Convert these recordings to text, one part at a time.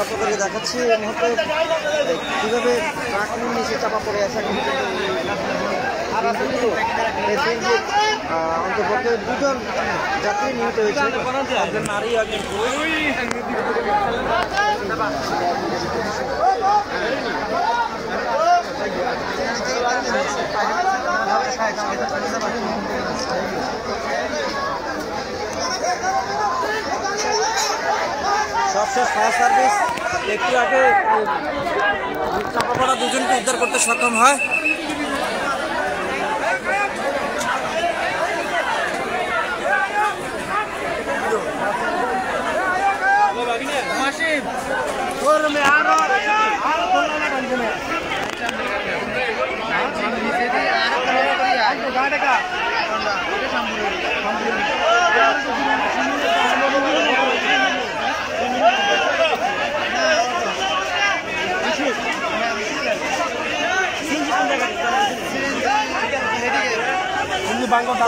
আপনাদেরকে দেখাচ্ছি এই মুহূর্তে কীভাবে ট্রাকের নিচে চাপা পড়ে আছে। অন্তর্পক্ষে দুজন যাত্রী নিহত হয়েছে, একজন নারী একজন সবশেষ ফায়ার সার্ভিস একটু আগে চাপা পড়া দুজনকে উদ্ধার করতে সক্ষম হয়।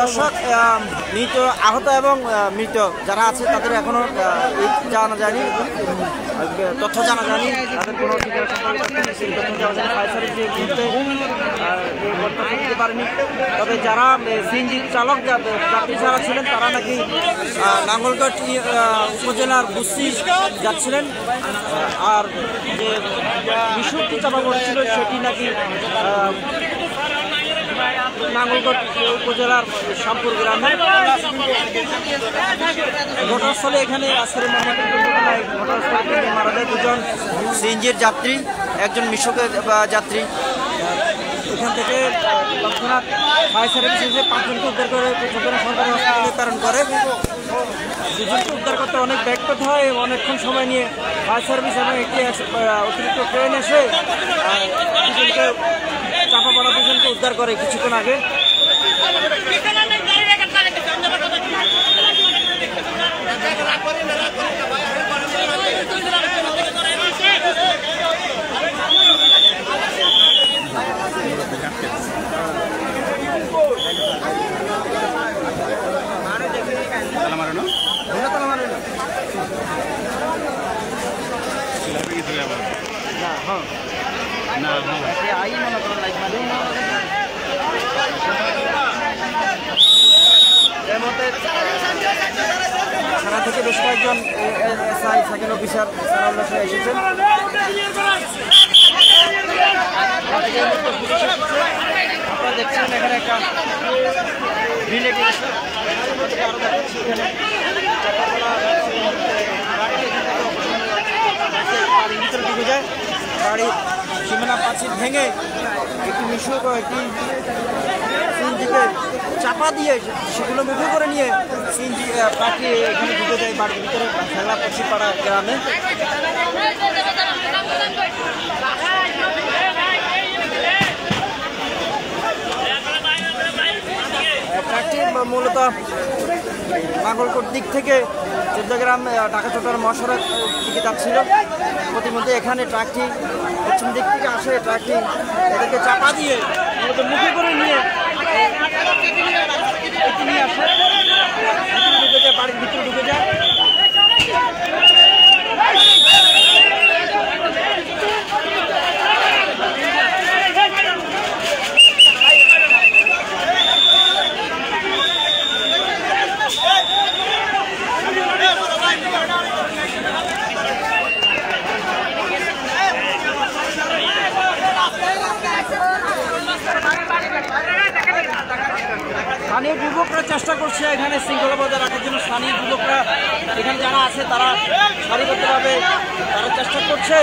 দর্শক, মৃত আহত এবং মৃত যারা আছে তাদের এখনো জানা যায়নি, তথ্য জানা যায়নি, তাদের কোনো দিতে পারেনি। তবে যারা সিএনজি চালক যাত্রী যারা ছিলেন তারা নাকি নাঙ্গলকোট উপজেলার বুসি যাচ্ছিলেন, আর যে মিশুকটি চাপা পড়েছিল সেটি নাকি নাঙ্গলকোট উপজেলার শ্যামপুর গ্রামে। ঘটনাস্থলে এখানে আজকের ঘটনাস্থলে মারা যায় দুজন সিএনজির যাত্রী, একজন মিশুকের যাত্রী। এখান থেকে তৎক্ষণাৎ ফায়ার সার্ভিস এসে 5 জনকে উদ্ধার করে সরকারি হাসপাতালে প্রেরণ করে। দুজনকে উদ্ধার করতে অনেক ব্যাগ পেতে হয়, অনেকক্ষণ সময় নিয়ে ফায়ার সার্ভিস এবং একটি অতিরিক্ত ট্রেন এসে দুজনকে চাপা পড়া দুজনকে উদ্ধার করে কিছুক্ষণ আগে। থানা থেকে বেশ কয়েকজন এসআই সেকেন্ড অফিসার এসেছেন। আপনারা দেখছেন এখানে একটা রিলেটিভ বাড়ির ভিতরে ঢুকে যায়। বাড়ির সীমানা প্রাচীর ভেঙে একটি মিশুক একটি সিএনজিকে চাপা দিয়ে সেগুলো মুখে করে নিয়ে সিএনজি পাখি এখানে ঢুকে যায় বাড়ির ভিতরে খেলা পশ্চিমপাড়া গ্রামে। ট্রাকটি মূলত নাঙ্গলকোট দিক থেকে চৌদ্দগ্রাম ঢাকা চট্টগ্রাম মহাসড়ক দিকে যাচ্ছিল। প্রতিমধ্যে এখানে ট্রাকটি পশ্চিম দিক থেকে আসে, ট্রাকটি এদেরকে চাপা দিয়ে মূলত মুখে করে নিয়ে আসে, ঢুকে যায় বাড়ির ভিতরে ঢুকে যায়। স্থানীয় যুবকরা চেষ্টা করছে এখানে শৃঙ্খলা বজায় রাখার জন্য। স্থানীয় যুবকরা এখানে যারা আছে তারা সারিবদ্ধভাবে তারা চেষ্টা করছে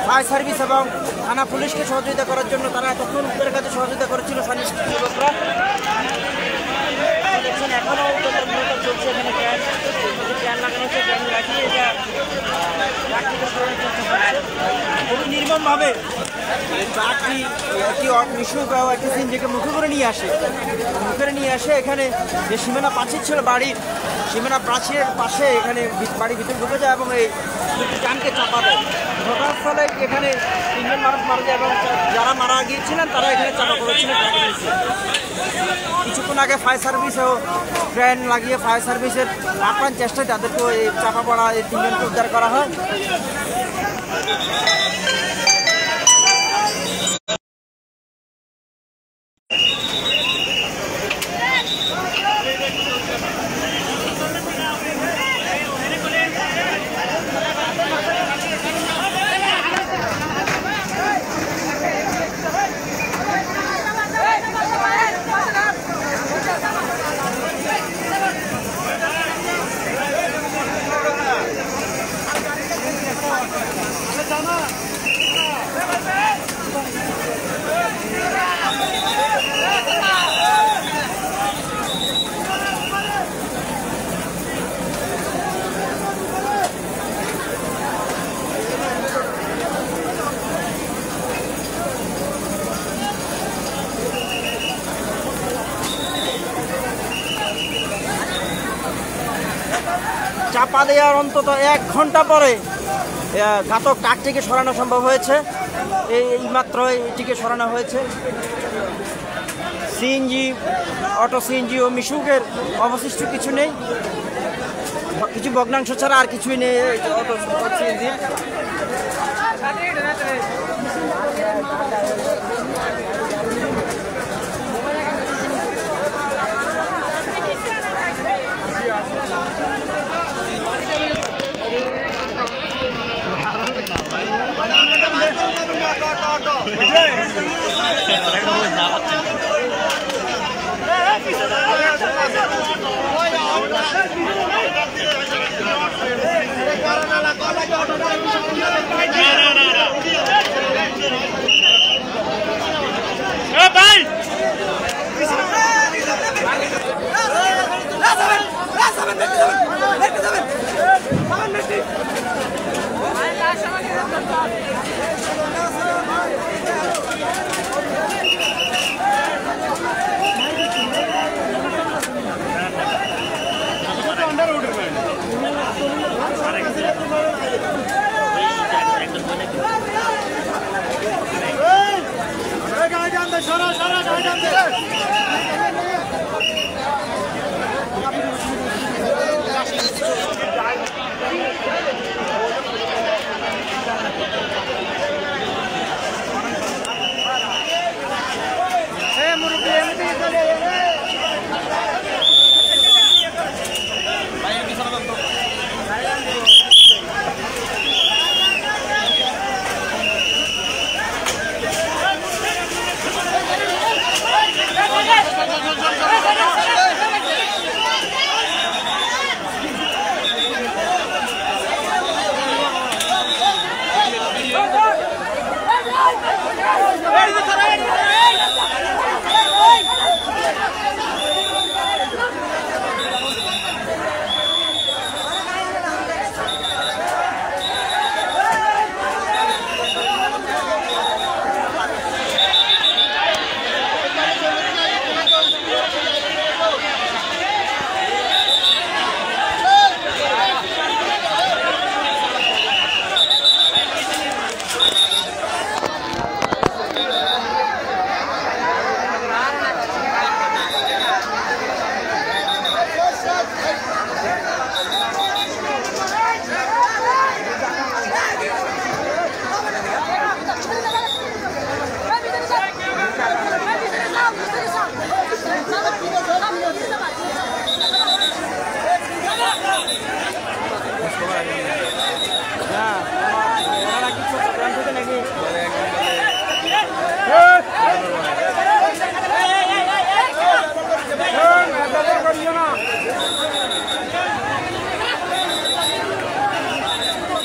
ফায়ার সার্ভিস এবং থানা পুলিশকে সহযোগিতা করার জন্য। তারা এতক্ষণ উদ্ধারের কাছে সহযোগিতা করেছিল স্থানীয় যুবকরা। দেখছেন এখনও চলছে এখানে ক্যান লাগানো হচ্ছে, ক্যান লাগিয়ে এটা খুবই নির্মমভাবে ট্রাকটি একটি মিশুক একটি সিএনজিকে মুখে করে নিয়ে আসে এখানে যে সীমানা প্রাচীর ছিল বাড়ির, সীমানা প্রাচীরের পাশে এখানে বাড়ির ভিতরে ঢুকে যায় এবং এই দুটি যানকে চাপা দেয়। ঘটনাস্থলে এখানে 3 জন মানুষ মারা যায় এবং যারা মারা গিয়েছিলেন তারা এখানে চাপা পড়েছিলেন। কিছুক্ষণ আগে ফায়ার সার্ভিসেও ট্রেন লাগিয়ে ফায়ার সার্ভিসের আপ্রাণ চেষ্টায় তাদেরকে এই চাপা পড়া এই 3 জনকে উদ্ধার করা হয়। চাপা দেওয়ার অন্তত 1 ঘন্টা পরে ঘাতক ট্রাকটিকে সরানো সম্ভব হয়েছে। এই মাত্র এটিকে সরানো হয়েছে। সিএনজি, অটো সিএনজি ও মিশুকের অবশিষ্ট কিছু নেই, কিছু ভগ্নাংশ ছাড়া আর কিছুই নেই অটো সিএনজি।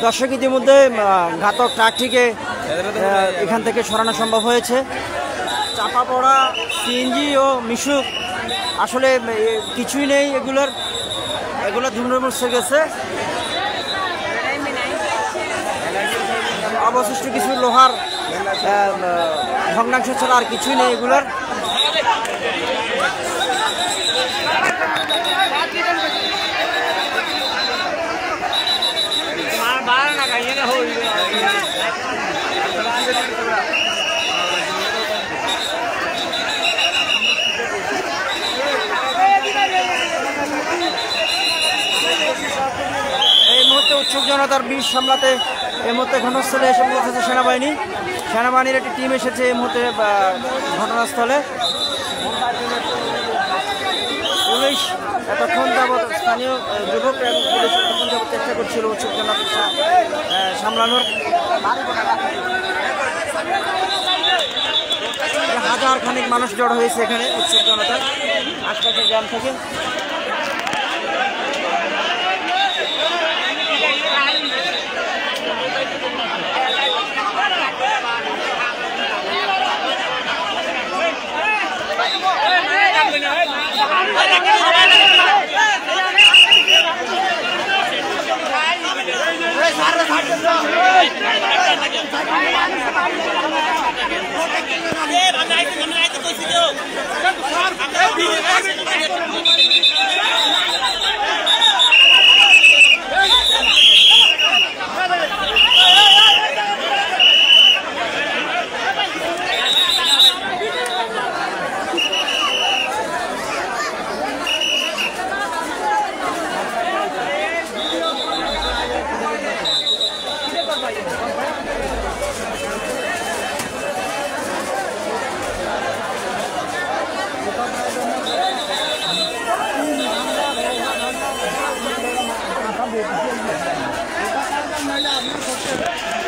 দর্শক, ইতিমধ্যে ঘাতক ট্রাকটিকে এখান থেকে সরানো সম্ভব হয়েছে। চাপা পড়া সিএনজি ও মিশুক আসলে কিছুই নেই, এগুলো ধুমড়ে মুছে গেছে। অবশিষ্ট কিছু লোহার ভগ্নাংশ ছাড়া আর কিছুই নেই এগুলোর। এই মুহূর্তে উৎসুক জনতার বিষ সামলাতে এই মুহূর্তে ঘটনাস্থলে এসে পৌঁছেছে সেনাবাহিনীর একটি টিম এসেছে এই মুহূর্তে ঘটনাস্থলে। পুলিশ এতক্ষণ যাবৎ স্থানীয় যুবক এবং পুলিশ এতক্ষণ যাবৎ চেষ্টা করছিল উত্তেজনা সামলানোর। হাজার খানিক মানুষ জড়ো হয়েছে এখানে উৎসব জনতা আশপাশের গ্রাম থেকে। Hãy subscribe cho kênh Ghiền Mì Gõ để không bỏ lỡ những video hấp dẫn।